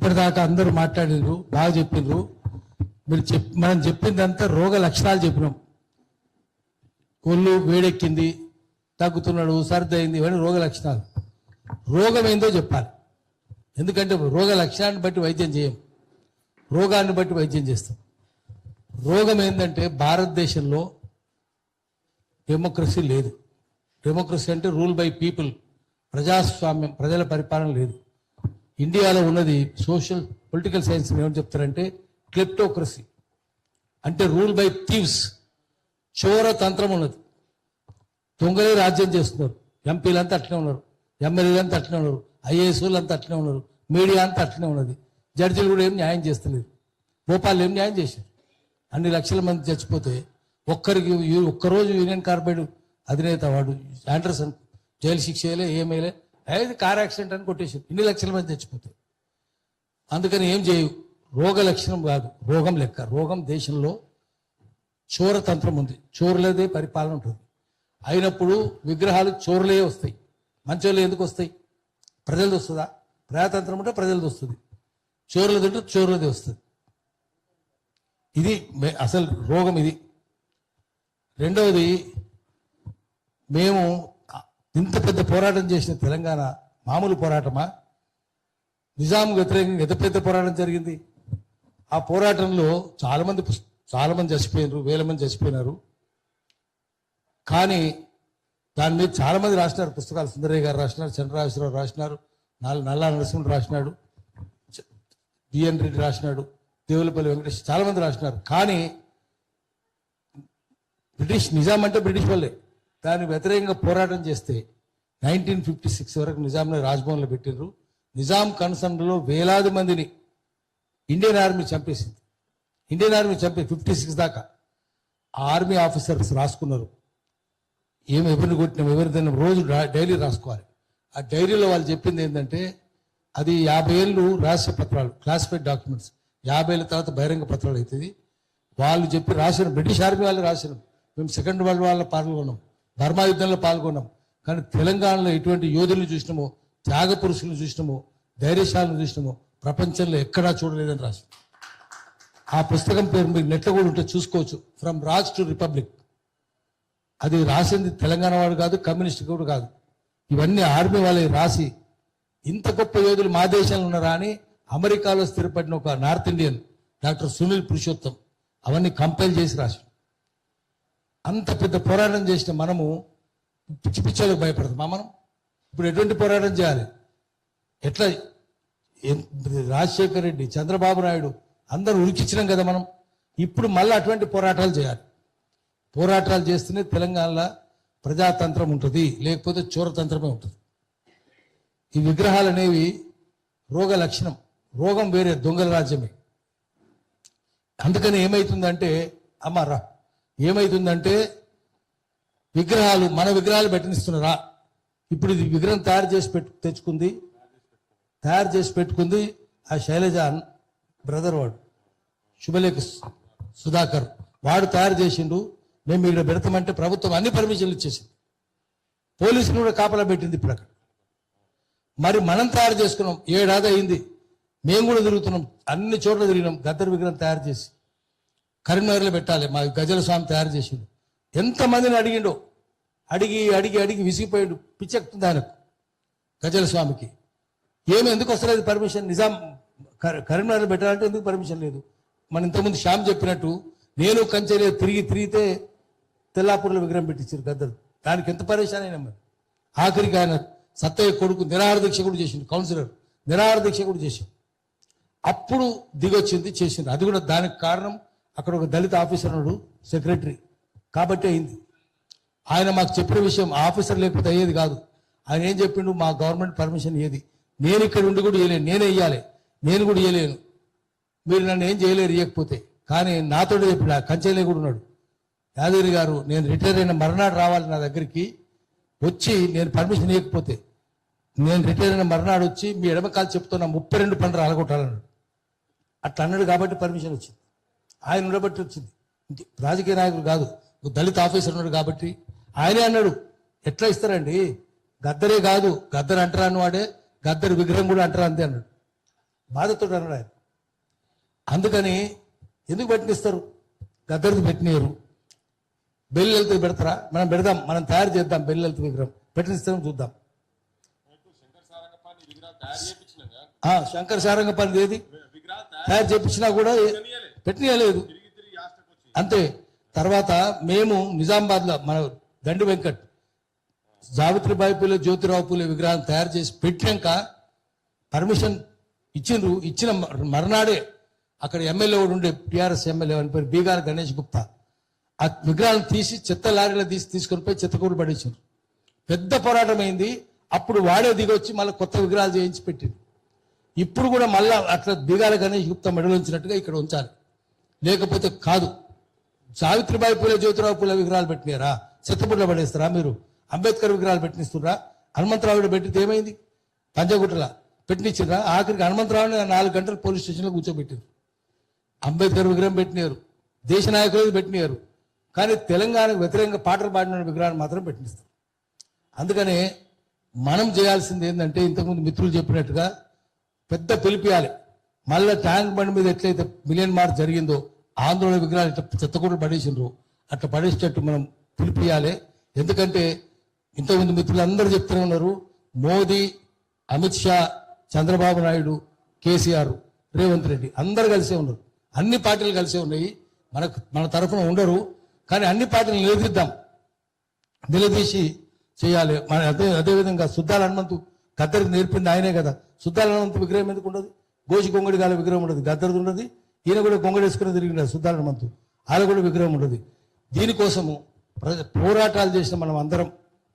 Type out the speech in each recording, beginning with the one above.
ఇప్పటిదాకా అందరూ మాట్లాడినరు, బాగా చెప్పిండ్రు. మనం చెప్పిందంతా రోగ లక్షణాలు చెప్పినాం. ఒళ్ళు వేడెక్కింది, తగ్గుతున్నాడు, సర్ది అయింది, ఇవన్నీ రోగ లక్షణాలు. రోగం ఏందో చెప్పాలి. ఎందుకంటే రోగ లక్షణాన్ని బట్టి వైద్యం చేయం, రోగాన్ని బట్టి వైద్యం చేస్తాం. రోగం ఏంటంటే భారతదేశంలో డెమోక్రసీ లేదు. డెమోక్రసీ అంటే రూల్ బై పీపుల్, ప్రజాస్వామ్యం, ప్రజల పరిపాలన లేదు. ఇండియాలో ఉన్నది సోషల్ పొలిటికల్ సైన్స్ ఏమని చెప్తారంటే క్లెప్టోక్రసీ, అంటే రూల్ బై థీవ్స్, చోర తంత్రం ఉన్నది. దొంగలే రాజ్యం చేస్తున్నారు. ఎంపీలంతా అట్లనే ఉన్నారు, ఎమ్మెల్యేలంతా అట్లనే ఉన్నారు, ఐఏఎస్లు అంతా అట్లనే ఉన్నారు, మీడియా అంతా అట్లనే ఉన్నది. జడ్జిలు కూడా ఏం న్యాయం చేస్తలేదు. భోపాల్ ఏం న్యాయం చేశారు? అన్ని లక్షల మంది చచ్చిపోతే ఒక్కరోజు యూనియన్ కార్బైడ్ అధినేత వాడు ఆండర్సన్ జైలు శిక్ష వేయలే, ఏమేలే, అది కార్ యాక్సిడెంట్ అని కొట్టేశారు. ఇన్ని లక్షల మంది చచ్చిపోతాయి. అందుకని ఏం చేయు, రోగ లక్షణం కాదు, రోగం లెక్క. రోగం దేశంలో చోరతంత్రం ఉంది, చోరులదే పరిపాలన ఉంటుంది. అయినప్పుడు విగ్రహాలు చోరులే వస్తాయి, మంచోళ్ళు ఎందుకు వస్తాయి? ప్రజలది వస్తుందా? ప్రజాతంత్రం ఉంటే ప్రజలది వస్తుంది, చోరులది ఉంటే చోరులది వస్తుంది. ఇది అసలు రోగం ఇది. రెండవది, మేము ఇంత పెద్ద పోరాటం చేసిన తెలంగాణ మామూలు పోరాటమా? నిజాం వ్యతిరేకంగా ఎంత పెద్ద పోరాటం జరిగింది. ఆ పోరాటంలో చాలా మంది చచ్చిపోయినారు, వేల మంది చచ్చిపోయినారు. కానీ దాని మీద చాలా మంది రాసినారు పుస్తకాలు. సుందరయ్య గారు రాసినారు, చంద్రరాజేశ్వరరావు రాసినారు, నల్లా నరసింహుడు రాసినాడు, బిఎన్ రెడ్డి రాసినాడు, దేవులపల్లి వెంకటేష్, చాలా మంది రాసినారు. కానీ నిజాం అంటే బ్రిటిష్ వాళ్ళే. దానికి వ్యతిరేకంగా పోరాటం చేస్తే 1956 వరకు నిజాంని రాజ్భవన్లో పెట్టినారు. నిజాం కన్సర్న్లో వేలాది మందిని ఇండియన్ ఆర్మీ చంపేసింది. ఇండియన్ ఆర్మీ 56 దాకా ఆ ఆర్మీ ఆఫీసర్స్ రాసుకున్నారు, ఎవరిని కొట్టినాం, ఎవరిదైనా రోజు డైరీ రాసుకోవాలి. ఆ డైరీలో వాళ్ళు చెప్పింది ఏంటంటే, అది 50 ఏళ్ళు రహస్య పత్రాలు, క్లాసిఫైడ్ డాక్యుమెంట్స్, 50 ఏళ్ళ తర్వాత బహిరంగ పత్రాలు అవుతుంది. వాళ్ళు చెప్పి రాసిన, బ్రిటిష్ ఆర్మీ వాళ్ళు రాసినాం. మేము సెకండ్ వరల్డ్ వార్లో పాల్గొన్నాం, బర్మా యుద్ధంలో పాల్గొన్నాం. కానీ తెలంగాణలో ఎటువంటి యోధులను చూసినామో, త్యాగ పురుషులను చూసినామో, ధైర్యశాలను చూసినామో ప్రపంచంలో ఎక్కడా చూడలేదని రాసి. ఆ పుస్తకం పేరు మీరు నెట్లో కూడా ఉంటే చూసుకోవచ్చు, ఫ్రమ్ రాజ్ టు రిపబ్లిక్. అది రాసింది తెలంగాణ వాడు కాదు, కమ్యూనిస్ట్ కూడా కాదు. ఇవన్నీ ఆర్మీ వాళ్ళే రాసి, ఇంత గొప్ప యోధులు మా దేశంలో ఉన్నారా అని అమెరికాలో స్థిరపడిన ఒక north Indian doctor Sunil Purushottam అవన్నీ కంపైల్ చేసి రాసి. అంత పెద్ద పోరాటం చేసిన మనము పిచ్చి పిచ్చలకు భయపడతామా? మనం ఇప్పుడు ఎటువంటి పోరాటం చేయాలి? ఎట్లా రాజశేఖర్ రెడ్డి, చంద్రబాబు నాయుడు అందరూ ఉరికిచ్చినాం కదా మనం. ఇప్పుడు మళ్ళీ అటువంటి పోరాటాలు చేయాలి. పోరాటాలు చేస్తేనే తెలంగాణలో ప్రజాతంత్రం ఉంటుంది, లేకపోతే చోరతంత్రమే ఉంటుంది. ఈ విగ్రహాలు అనేవి రోగ లక్షణం, రోగం వేరే, దొంగల రాజ్యమే. అందుకని ఏమవుతుందంటే ఏమవుతుందంటే విగ్రహాలు, మన విగ్రహాలు పెట్టనిస్తున్నారా? ఇప్పుడు ఇది విగ్రహం తయారు చేసి పెట్టుకుంది ఆ శైలజ బ్రదర్, వాడు శుభలేఖ సుధాకర్, వాడు తయారు చేసిండు. మేము ఇక్కడ పెడతామంటే ప్రభుత్వం అన్ని పర్మిషన్లు ఇచ్చేసింది, పోలీసులు కూడా కాపలా పెట్టింది. ఇప్పుడు అక్కడ మరి మనం తయారు చేసుకున్నాం, 7 ఏడాది అయింది, మేము కూడా తిరుగుతున్నాం, అన్ని చోట్ల తిరిగినాం. గద్దర్ విగ్రహం తయారు చేసి కరీంనగర్లో పెట్టాలి, మా గజల స్వామి తయారు చేసిండు. ఎంతమందిని అడిగిండో, అడిగి అడిగి అడిగి విసిగిపోయాడు, పిచ్చెక్కుతుంది ఆయనకు గజల స్వామికి. ఎందుకు వస్తలేదు పర్మిషన్? నిజాం కరీంనగర్లో పెట్టాలంటే ఎందుకు పర్మిషన్ లేదు? మన ఇంతకుముందు శ్యామ్ చెప్పినట్టు నేను కంచెలే తిరిగితే తెల్లాపూర్లో విగ్రహం పెట్టించారు గద్దరు. దానికి ఎంత పరేషాన్ అయినా మరి. ఆఖరికి ఆయన సత్తయ్య కొడుకు నిరాహార దీక్ష కూడా చేసిండు, కౌన్సిలర్ నిరాహార దీక్ష కూడా చేసిండు. అప్పుడు దిగొచ్చింది, చేసిండు. అది కూడా దానికి కారణం అక్కడ ఒక దళిత ఆఫీసర్ ఉన్నాడు, సెక్రటరీ, కాబట్టి అయింది. ఆయన మాకు చెప్పిన విషయం ఆఫీసర్ లేకపోతే అయ్యేది కాదు. ఆయన ఏం చెప్పిండు, మా గవర్నమెంట్ పర్మిషన్ ఏది, నేను ఇక్కడ ఉండి కూడా ఇవ్వలేను, నేనే ఇవ్వాలి, నేను కూడా ఇవ్వలేను, మీరు నన్ను ఏం చేయలేరు ఇవ్వకపోతే. కానీ నాతో చెప్పిన కంచెలే కూడా ఉన్నాడు, యాదగిరి గారు, నేను రిటైర్ అయిన మర్నాడు రావాలి నా దగ్గరికి వచ్చి, నేను పర్మిషన్ ఇవ్వకపోతే నేను రిటైర్ అయిన మర్నాడు వచ్చి మీ ఎడమకాలు చెప్తున్నా 32 పండ్లు అలగొట్టాలన్నాడు. అట్లా అన్నాడు కాబట్టి పర్మిషన్ వచ్చింది, ఆయన ఉండబట్టి వచ్చింది. రాజకీయ నాయకుడు కాదు, దళిత ఆఫీసర్ ఉన్నాడు కాబట్టి ఆయనే అన్నాడు. ఎట్లా ఇస్తారండి, గద్దరే కాదు, గద్దరు అంటారా వాడే, గద్దరు విగ్రహం కూడా అంటారా అంతే అన్నాడు. బాధతో అన్నాడు ఆయన. అందుకని ఎందుకు పెట్టిస్తారు? గద్దరిది పెట్టినారు. బెల్లి వెళ్తే పెడతారా? మనం పెడదాం, మనం తయారు చేద్దాం. బెల్లి వెళ్తే విగ్రహం పెట్టిస్తాం, చూద్దాం. శంకర్ సారంగపల్లి ఏది తయారు చేపించినా కూడా పెట్టినలేదు అంతే. తర్వాత మేము నిజామాబాద్ లో మన దండి వెంకట్ సావిత్రిబాయి పూలే జ్యోతిరావు పూలే విగ్రహం తయారు చేసి పెట్టాక పర్మిషన్ ఇచ్చిన మర్నాడే అక్కడ ఎమ్మెల్యే కూడా ఉండే టిఆర్ఎస్ ఎమ్మెల్యే అని పేరు బీగార్ గణేష్ గుప్తా ఆ విగ్రహాలను తీసి చెత్త లారీలో తీసుకొని పోయి చెత్తకూరు పడేసారు. పెద్ద పోరాటం అయింది. అప్పుడు వాడే దిగొచ్చి మళ్ళీ కొత్త విగ్రహాలు చేయించి పెట్టింది. ఇప్పుడు కూడా మళ్ళా అట్లా బీగాల గణేష్ గుప్తా మెడలు ఉంచినట్టుగా ఇక్కడ ఉంచాలి, లేకపోతే కాదు. సావిత్రిబాయి పూలే జ్యోతిరావు పూలే విగ్రహాలు పెట్టినారా? చెత్తపుట్లో పడేస్తారా మీరు? అంబేద్కర్ విగ్రహాలు పెట్టినిస్తురా? హనుమంతరావుడు పెట్టితే ఏమైంది? పంజగుట్టలా పెట్టినిచ్చిర్రా? ఆఖరికి హనుమంతరావుని 4 గంటలు పోలీస్ స్టేషన్లో కూర్చోబెట్టారు. అంబేద్కర్ విగ్రహం పెట్టినారు, దేశ నాయకులు పెట్టినారు, కానీ తెలంగాణకు వ్యతిరేకంగా పాటలు పాడిన విగ్రహాన్ని మాత్రం పెట్టిస్తారు. అందుకనే మనం చేయాల్సింది ఏంటంటే ఇంతకుముందు మిత్రులు చెప్పినట్టుగా పెద్ద పిలిపియాలి. మళ్ళీ ట్యాంక్ బండ్ మీద ఎట్లయితే మిలియన్ మార్చ్ జరిగిందో ఆందోళన విగ్రహాలు ఇట్లా చెత్తకూడలు పడేసిండ్రు, అట్లా పడేసేటట్టు మనం పిలిపియాలి. ఎందుకంటే ఇంతకుముందు మిత్రులు అందరూ చెప్తూనే ఉన్నారు, మోదీ, అమిత్ షా, చంద్రబాబు నాయుడు, కేసీఆర్, రేవంత్ రెడ్డి అందరు కలిసే ఉన్నారు. అన్ని పార్టీలు కలిసే ఉన్నాయి. మన తరఫున ఉండరు, కానీ అన్ని పార్టీలను నిలదీసి చేయాలి. అదేవిధంగా సుద్దాల హనుమంతు గద్దరికి నేర్పింది ఆయనే కదా. సుద్దాల హనుమంతు విగ్రహం ఎందుకు ఉండదు? గోచి గొంగడి గాల విగ్రహం ఉండదు, గద్దరిది ఉండదు. ఈయన కూడా గొంగడి వేసుకుని తిరిగినారు సుద్దాల హనుమంతు, ఆయన కూడా విగ్రహం ఉండదు. దీనికోసము పోరాటాలు చేసిన మనం అందరం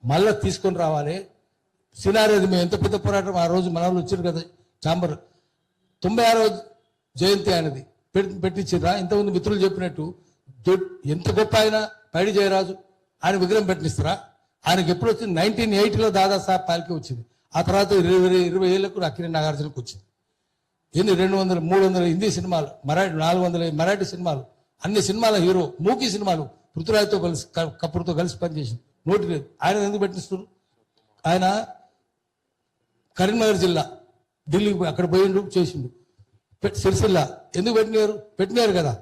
మళ్ళా తీసుకొని రావాలి. సినారేది మేము ఎంత పెద్ద పోరాటం ఆ రోజు మన వాళ్ళు వచ్చారు కదా చాంబర్ 96వ జయంతి ఆయనది పెట్టించిర్రా? ఇంతకుముందు మిత్రులు చెప్పినట్టు ఎంత గొప్ప ఆయన పైడి జయరాజు, ఆయన విగ్రహం పెట్టిస్తారా? ఆయనకి ఎప్పుడు వచ్చింది? 1980లో దాదాసాహెబ్ పాల్కే వచ్చింది. ఆ తర్వాత 20 ఏళ్లకు అక్కినేని నాగార్జునకు వచ్చింది. ఎన్ని 200 300 హిందీ సినిమాలు, 400 మరాఠీ సినిమాలు, అన్ని సినిమాల హీరో. మూకీ సినిమాలు పృథ్వీరాజ్తో కలిసి కపూర్తో కలిసి పనిచేసింది. నోటి లేదు. ఆయన ఎందుకు పెట్టిస్తున్నారు? ఆయన కరీంనగర్ జిల్లా ఢిల్లీకి అక్కడ పోయిండు చేసిండు. సిరిసిల్ల ఎందుకు పెట్టినారు కదా.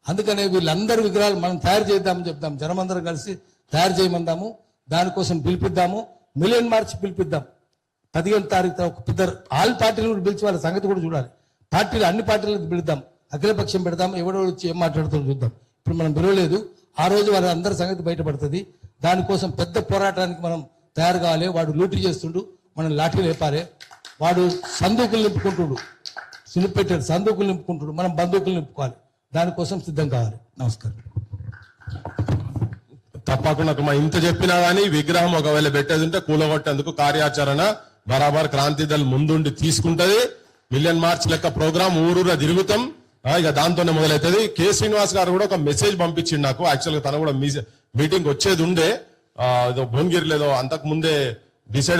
అందుకనే వీళ్ళందరి విగ్రహాలు మనం తయారు చేద్దామని చెప్తాం. జనమందరం కలిసి తయారు చేయమందాము, దానికోసం పిలిపిద్దాము. Million March పిలిపిద్దాం. 15వ తారీఖు ఒక పెద్ద ఆల్ పార్టీలు కూడా పిలిచి వాళ్ళ సంగతి కూడా చూడాలి. పార్టీలు అన్ని పార్టీలకు పిలుద్దాం, అఖిలపక్షం పెడదాం. ఎవడో వచ్చి ఏం మాట్లాడుతుందో చూద్దాం. ఇప్పుడు మనం పిలవలేదు, ఆ రోజు వాళ్ళ అందరి సంగతి బయటపడుతుంది. దానికోసం పెద్ద పోరాటానికి మనం తయారు కావాలి. వాడు లూటీ చేస్తుండు, మనం లాఠీ లేపాలి. వాడు సందూకులు నింపుకుంటుడు, సినిపెట్టాడు సందూకులు నింపుకుంటుడు, మనం బందూకులు నింపుకోవాలి. దానికోసం సిద్ధం కావాలి. నమస్కారం. తప్పకుండా ఇంత చెప్పినా గానీ విగ్రహం ఒకవేళ పెట్టేది ఉంటే కూలగొట్టేందుకు కార్యాచరణ బరాబర్ క్రాంతి దళ్ ముందుండి తీసుకుంటది. మిలియన్ మార్చ్ లెక్క ప్రోగ్రామ్ ఊరూరా తిరుగుతాం. ఇక దాంతోనే మొదలవుతుంది. కె శ్రీనివాస్ గారు కూడా ఒక మెసేజ్ పంపించిండు నాకు. యాక్చువల్ గా తను కూడా మీటింగ్ వచ్చేది ఉండే, భువనగిరిలో అంతకు ముందే డిసైడ్